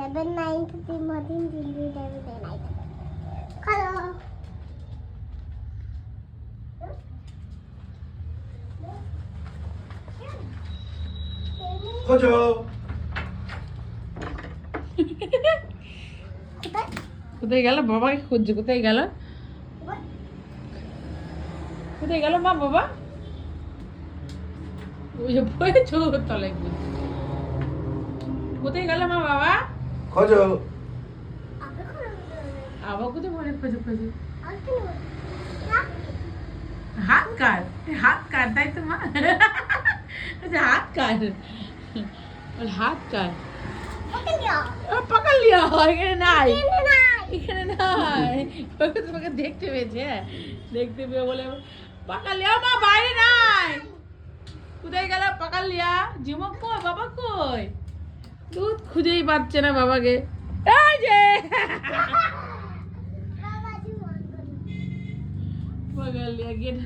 7 9 3 14 3 11 9 খালো খোঁজো কোথায় গেল বাবাকে খুঁজছে কোথায় গেল কোথায় গেল মা বাবা ওই যে পড়েছো তলায় কোথায় গেল মা বাবা খোঁজো আবার কোথায় মনে খোঁজো খোঁজো হাত কার তাই তো মা আচ্ছা হাত কার হাত কার পাকা লিয়া এখানে নাই এখানে নাই তোমাকে দেখতে পেয়েছে দেখতে পেয়ে বলে পাকা লিয়া মা বাইরে নাই কোথায় গেল পাকা লিয়া ঝিমক কই বাবা কই দুধ খুঁজেই পাচ্ছে না বাবাকে এই যে পাকা লিয়া গেট